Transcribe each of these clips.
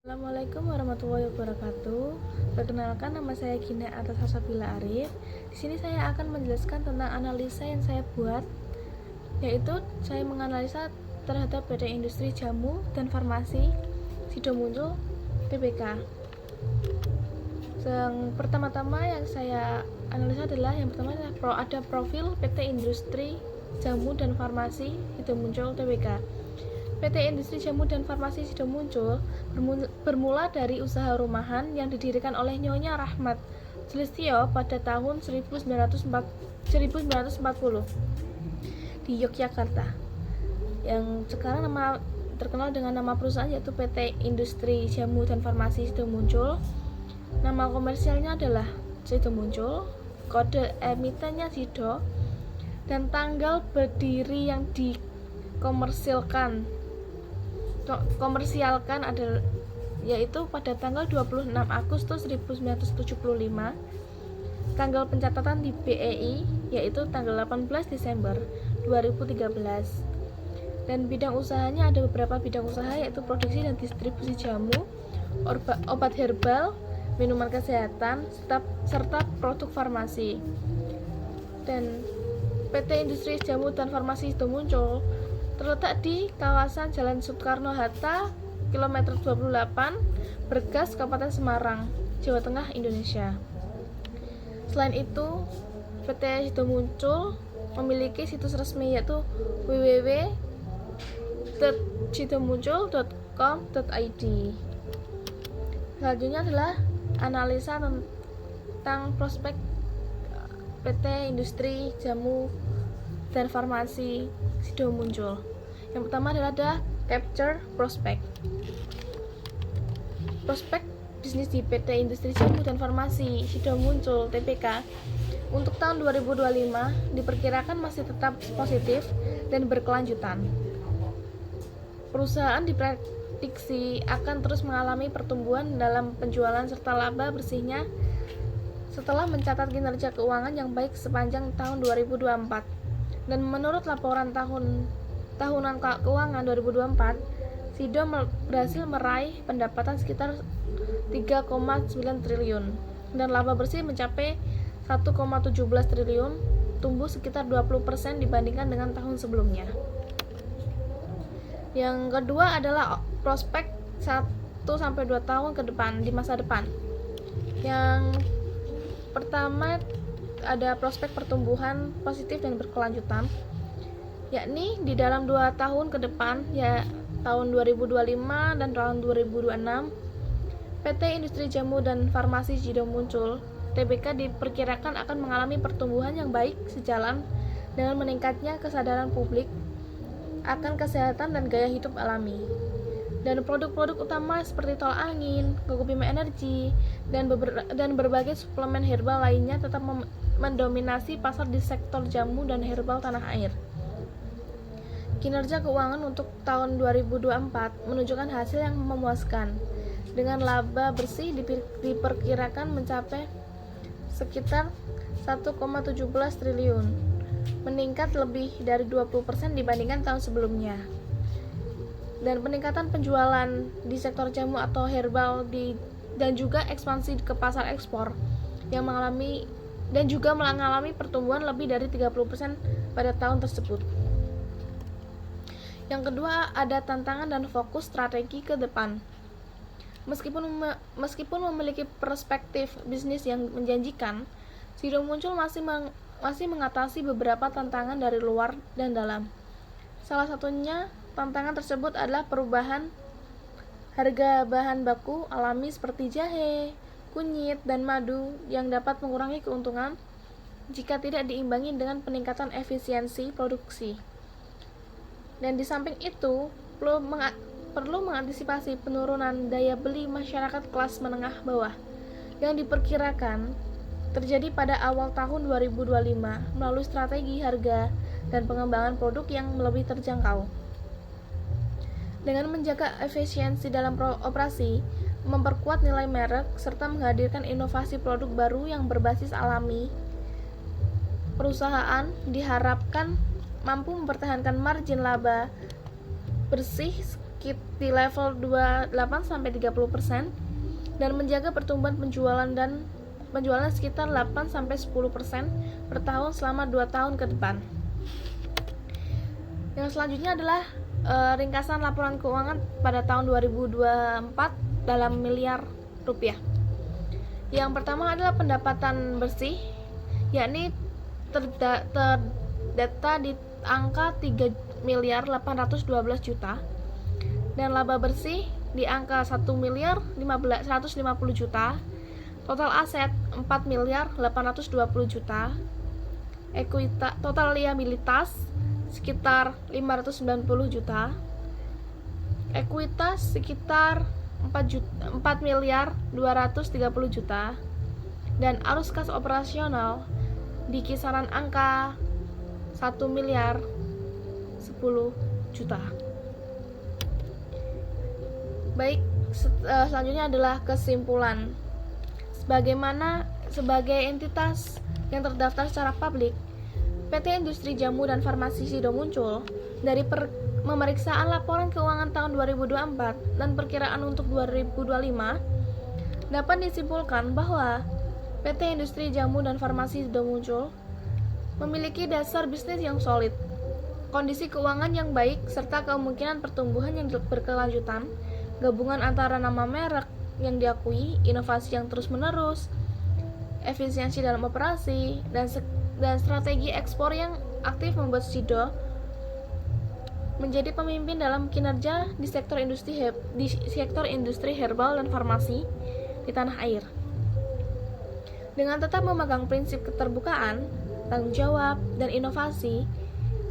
Assalamualaikum warahmatullahi wabarakatuh. Perkenalkan, nama saya Gina Atas Hasabila Arif. Di sini saya akan menjelaskan tentang analisa yang saya buat, yaitu saya menganalisa terhadap PT Industri Jamu dan Farmasi Sidomuncul Tbk. Yang pertama-tama yang saya analisa adalah yang pertama ada profil PT Industri Jamu dan Farmasi Sidomuncul Tbk. PT Industri Jamu dan Farmasi Sidomuncul bermula dari usaha rumahan yang didirikan oleh Nyonya Rahmat Sulistyo pada tahun 1940 di Yogyakarta, yang sekarang terkenal dengan nama perusahaan yaitu PT Industri Jamu dan Farmasi Sidomuncul. Nama komersialnya adalah Sidomuncul, kode emitennya Sido, dan tanggal berdiri yang dikomersialkan adalah yaitu pada tanggal 26 Agustus 1975. Tanggal pencatatan di BEI yaitu tanggal 18 Desember 2013. Dan bidang usahanya ada beberapa bidang usaha, yaitu produksi dan distribusi jamu, obat herbal, minuman kesehatan, serta produk farmasi. Dan PT Industri Jamu dan Farmasi Sidomuncul terletak di kawasan Jalan Soekarno-Hatta, kilometer 28, Bergas, Kabupaten Semarang, Jawa Tengah, Indonesia. Selain itu, PT Sidomuncul memiliki situs resmi yaitu www.sidomuncul.com.id. Selanjutnya adalah analisa tentang prospek PT Industri Jamu dan Farmasi Sidomuncul. Yang pertama adalah capture prospect. Prospek bisnis di PT Industri Jamu dan Farmasi Sidomuncul Tbk untuk tahun 2025 diperkirakan masih tetap positif dan berkelanjutan. Perusahaan diprediksi akan terus mengalami pertumbuhan dalam penjualan serta laba bersihnya setelah mencatat kinerja keuangan yang baik sepanjang tahun 2024. Dan menurut laporan tahunan keuangan 2024, Sido berhasil meraih pendapatan sekitar 3,9 triliun dan laba bersih mencapai 1,17 triliun, tumbuh sekitar 20% dibandingkan dengan tahun sebelumnya. Yang kedua adalah prospek 1-2 tahun ke depan di masa depan. Yang pertama ada prospek pertumbuhan positif dan berkelanjutan, yakni di dalam 2 tahun ke depan, ya tahun 2025 dan tahun 2026, PT Industri Jamu dan Farmasi Sidomuncul Tbk diperkirakan akan mengalami pertumbuhan yang baik sejalan dengan meningkatnya kesadaran publik akan kesehatan dan gaya hidup alami. Dan produk-produk utama seperti tol angin, Gogobima Energy, dan berbagai suplemen herbal lainnya tetap mendominasi pasar di sektor jamu dan herbal tanah air. Kinerja keuangan untuk tahun 2024 menunjukkan hasil yang memuaskan, dengan laba bersih diperkirakan mencapai sekitar 1,17 triliun, meningkat lebih dari 20% dibandingkan tahun sebelumnya. Dan peningkatan penjualan di sektor jamu atau herbal dan juga ekspansi ke pasar ekspor yang mengalami pertumbuhan lebih dari 30% pada tahun tersebut. Yang kedua ada tantangan dan fokus strategi ke depan. Meskipun memiliki perspektif bisnis yang menjanjikan, Sidomuncul masih mengatasi beberapa tantangan dari luar dan dalam. Salah satunya tantangan tersebut adalah perubahan harga bahan baku alami seperti jahe, kunyit, dan madu yang dapat mengurangi keuntungan jika tidak diimbangi dengan peningkatan efisiensi produksi. Dan di samping itu, perlu mengantisipasi penurunan daya beli masyarakat kelas menengah bawah yang diperkirakan terjadi pada awal tahun 2025 melalui strategi harga dan pengembangan produk yang lebih terjangkau. Dengan menjaga efisiensi dalam operasi, memperkuat nilai merek, serta menghadirkan inovasi produk baru yang berbasis alami, perusahaan diharapkan mampu mempertahankan margin laba bersih di level 28-30% dan menjaga pertumbuhan penjualan sekitar 8-10% per tahun selama 2 tahun ke depan. Yang selanjutnya adalah ringkasan laporan keuangan pada tahun 2024 dalam miliar rupiah. Yang pertama adalah pendapatan bersih, yakni terdata di angka 3.812 juta, dan laba bersih di angka 1.150 juta, total aset 4.820 juta, total liabilitas sekitar 590 juta, ekuitas sekitar 4.230 juta, dan arus kas operasional di kisaran angka 1.010 juta. Baik, selanjutnya adalah kesimpulan. Sebagai entitas yang terdaftar secara publik, PT Industri Jamu dan Farmasi Sido Muncul dari pemeriksaan laporan keuangan tahun 2024 dan perkiraan untuk 2025 dapat disimpulkan bahwa PT Industri Jamu dan Farmasi Sido Muncul memiliki dasar bisnis yang solid, kondisi keuangan yang baik, serta kemungkinan pertumbuhan yang berkelanjutan, gabungan antara nama merek yang diakui, inovasi yang terus-menerus, efisiensi dalam operasi, dan strategi ekspor yang aktif membuat Sido menjadi pemimpin dalam kinerja di sektor industri herbal dan farmasi di tanah air. Dengan tetap memegang prinsip keterbukaan, tanggung jawab, dan inovasi,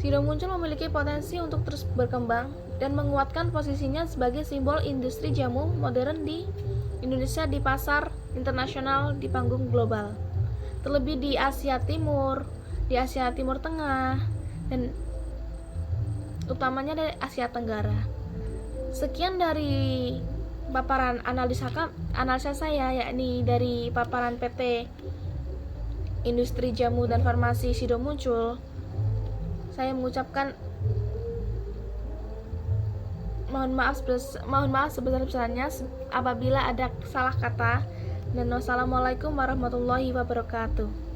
Sido Muncul memiliki potensi untuk terus berkembang dan menguatkan posisinya sebagai simbol industri jamu modern di Indonesia di pasar internasional di panggung global, terlebih di Asia Timur Tengah, dan utamanya dari Asia Tenggara. Sekian dari paparan analisa saya, yakni dari paparan PT Industri Jamu dan Farmasi Sido Muncul. Saya mengucapkan mohon maaf sebesar-besarnya apabila ada salah kata, dan wassalamualaikum warahmatullahi wabarakatuh.